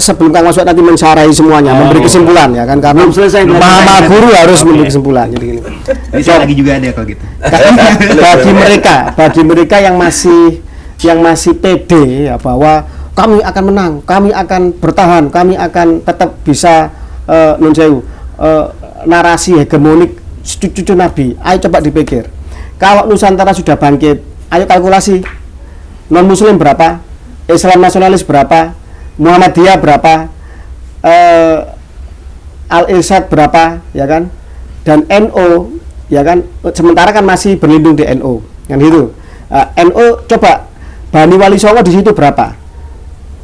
sebelum Kang Masud nanti mensyarahi semuanya, memberi kesimpulan ya kan, karena Maha Guru harus memberi kesimpulan. Jadi gini. Ini saya lagi juga ada kalau gitu. Bagi mereka yang masih pede ya bahwa kami akan menang, kami akan bertahan, kami akan tetap bisa narasi hegemonik cucu Nabi. Ayo coba dipikir. Kalau Nusantara sudah bangkit, ayo kalkulasi. Non Muslim berapa? Islam nasionalis berapa? Muhammadiyah berapa? Al-Irsyad berapa? Ya kan? Dan NO, ya kan? Sementara kan masih berlindung di NO, kan gitu. NO coba Bani Wali Songo di situ berapa?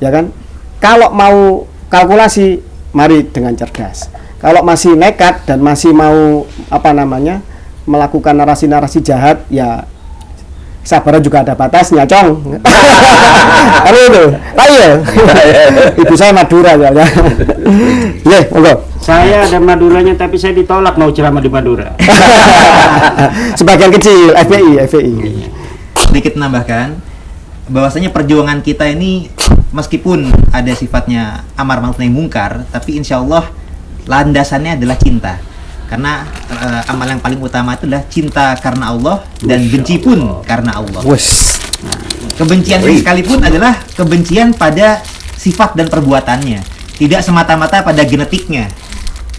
Ya kan? Kalau mau kalkulasi, mari dengan cerdas. Kalau masih nekat dan masih mau melakukan narasi-narasi jahat, ya sabaran juga ada batasnya, Cong. Aduh itu, ayo. Ibu saya Madura ya. Ya, monggo. Saya ada Maduranya tapi saya ditolak mau ceramah di Madura. Sebagian kecil FPI. Sedikit menambahkan bahwasanya perjuangan kita ini meskipun ada sifatnya amar ma'ruf nahi mungkar, tapi insya Allah landasannya adalah cinta. Karena amal yang paling utama itu adalah cinta karena Allah dan benci pun karena Allah. Nah, kebencian ini sekalipun adalah kebencian pada sifat dan perbuatannya, tidak semata-mata pada genetiknya.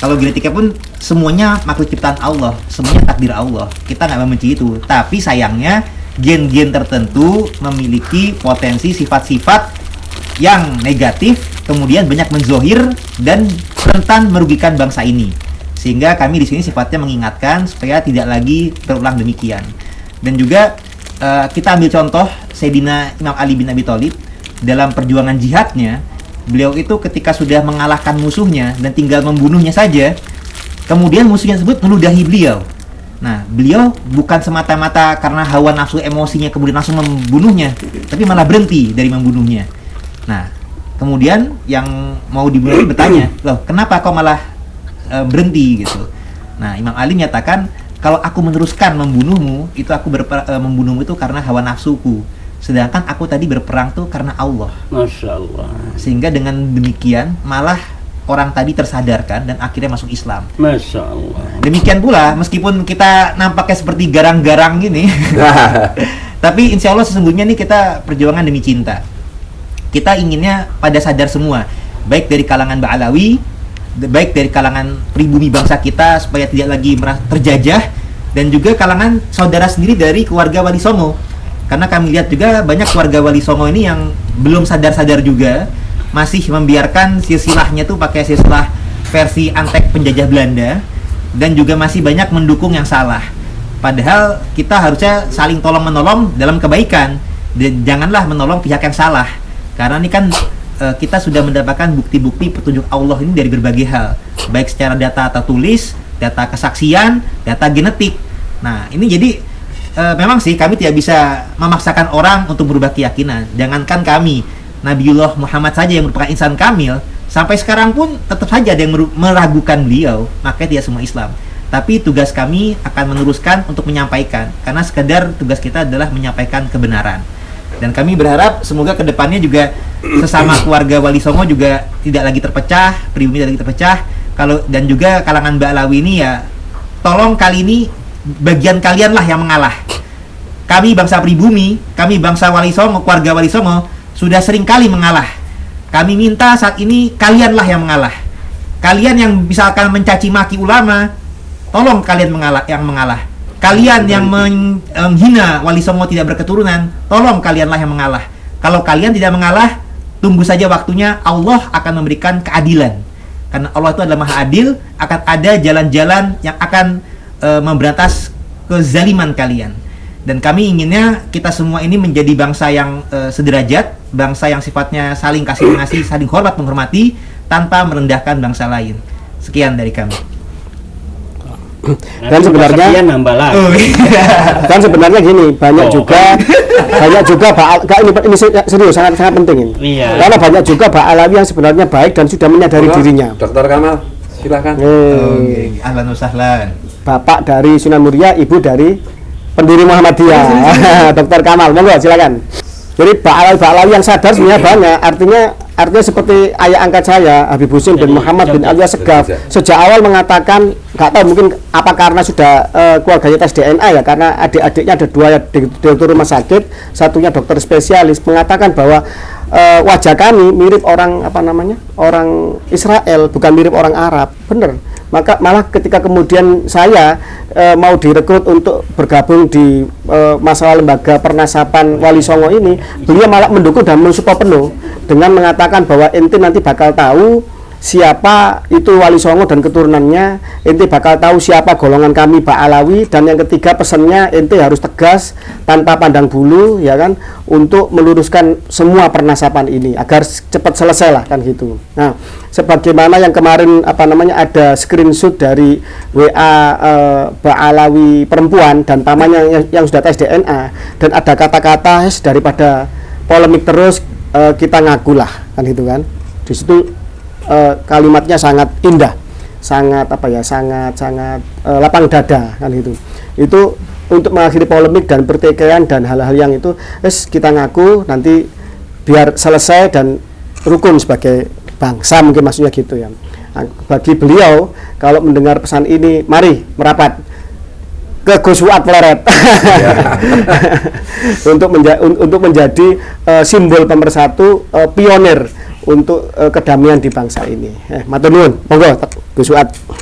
Kalau genetiknya pun semuanya makhluk ciptaan Allah, semuanya takdir Allah. Kita nggak membenci itu, tapi sayangnya gen-gen tertentu memiliki potensi sifat-sifat yang negatif, kemudian banyak menzohir dan rentan merugikan bangsa ini. Sehingga kami di sini sifatnya mengingatkan supaya tidak lagi terulang demikian. Dan juga kita ambil contoh Sayyidina Imam Ali bin Abi Thalib dalam perjuangan jihadnya. Beliau itu ketika sudah mengalahkan musuhnya dan tinggal membunuhnya saja, kemudian musuhnya tersebut meludahi beliau. Nah, beliau bukan semata-mata karena hawa nafsu emosinya kemudian langsung membunuhnya, tapi malah berhenti dari membunuhnya. Nah, kemudian yang mau dibunuh bertanya, loh kenapa kau malah berhenti gitu. Nah, Imam Ali menyatakan kalau aku meneruskan membunuhmu, itu aku membunuhmu itu karena hawa nafsuku. Sedangkan aku tadi berperang tuh karena Allah. Masya Allah. Sehingga dengan demikian malah orang tadi tersadarkan dan akhirnya masuk Islam. Masya Allah. Demikian pula meskipun kita nampaknya seperti garang-garang gini, tapi insya Allah sesungguhnya nih kita perjuangan demi cinta. Kita inginnya pada sadar semua, baik dari kalangan Ba'alawi, baik dari kalangan pribumi bangsa kita supaya tidak lagi terjajah, dan juga kalangan saudara sendiri dari keluarga Wali Songo. Karena kami lihat juga banyak keluarga Wali Songo ini yang belum sadar-sadar juga, masih membiarkan silsilahnya tuh pakai silsilah versi antek penjajah Belanda, dan juga masih banyak mendukung yang salah. Padahal kita harusnya saling tolong-menolong dalam kebaikan, dan janganlah menolong pihak yang salah. Karena ini kan kita sudah mendapatkan bukti-bukti petunjuk Allah ini dari berbagai hal, baik secara data tertulis, data kesaksian, data genetik. Nah, ini jadi memang sih kami tidak bisa memaksakan orang untuk berubah keyakinan. Jangankan kami, Nabiullah Muhammad saja yang merupakan insan kamil, sampai sekarang pun tetap saja ada yang meragukan beliau, makanya tidak semua Islam. Tapi tugas kami akan meneruskan untuk menyampaikan, karena sekedar tugas kita adalah menyampaikan kebenaran. Dan kami berharap semoga kedepannya juga sesama keluarga Wali Songo juga tidak lagi terpecah, pribumi tidak lagi terpecah. Dan juga kalangan Ba'alawi ini ya, tolong kali ini bagian kalianlah yang mengalah. Kami bangsa pribumi, kami bangsa Wali Songo, keluarga Wali Songo sudah sering kali mengalah. Kami minta saat ini kalianlah yang mengalah. Kalian yang misalkan mencaci maki ulama, tolong kalian mengalah. Kalian yang menghina Wali Songo tidak berketurunan, tolong kalianlah yang mengalah. Kalau kalian tidak mengalah, tunggu saja waktunya, Allah akan memberikan keadilan. Karena Allah itu adalah Maha Adil, akan ada jalan-jalan yang akan memberantas kezaliman kalian. Dan kami inginnya kita semua ini menjadi bangsa yang sederajat, bangsa yang sifatnya saling kasih mengasihi, saling hormat menghormati, tanpa merendahkan bangsa lain. Sekian dari kami. Dan sebenarnya kan sebenarnya gini, banyak juga ini serius, sangat penting ini. Iya. Karena banyak juga Ba'alawi yang sebenarnya baik dan sudah menyadari dirinya. Dr. Kamal, silakan. Ahlan wa sahlan. Bapak dari Sunan Muria, ibu dari pendiri Muhammadiyah. Dr. Kamal, monggo silakan. Jadi Ba'alawi yang sadar sebenarnya banyak, artinya artinya seperti ayah angkat saya Habib Husin bin Muhammad bin Alwi Segaf sejak awal mengatakan, nggak tahu mungkin apa karena sudah keluarganya tes DNA ya, karena adik-adiknya ada 2 ya, direktur rumah sakit, satunya dokter spesialis, mengatakan bahwa wajah kami mirip orang orang Israel, bukan mirip orang Arab. Bener. Maka malah ketika kemudian saya mau direkrut untuk bergabung di masalah lembaga pernasapan Wali Songo ini, beliau malah mendukung dan mensupport penuh dengan mengatakan bahwa ente nanti bakal tahu siapa itu Wali Songo dan keturunannya, ente bakal tahu siapa golongan kami Ba'alawi, dan yang ketiga pesannya ente harus tegas tanpa pandang bulu ya kan, untuk meluruskan semua pernasapan ini agar cepat selesai lah kan gitu. Nah, sebagaimana yang kemarin ada screenshot dari WA Ba'alawi perempuan dan pamannya yang sudah tes DNA, dan ada kata-kata daripada polemik terus, kita ngakulah kan gitu kan. Di situ kalimatnya sangat indah, sangat lapang dada kan gitu. Itu untuk mengakhiri polemik dan pertikaian dan hal-hal yang itu, kita ngaku nanti biar selesai dan rukun sebagai bangsa, mungkin maksudnya gitu ya. Nah, bagi beliau kalau mendengar pesan ini, mari merapat ke Gus Fuad Pleret untuk menjadi simbol pemersatu, pionir untuk kedamaian di bangsa ini. Matur nuwun, monggo Gus Fuad.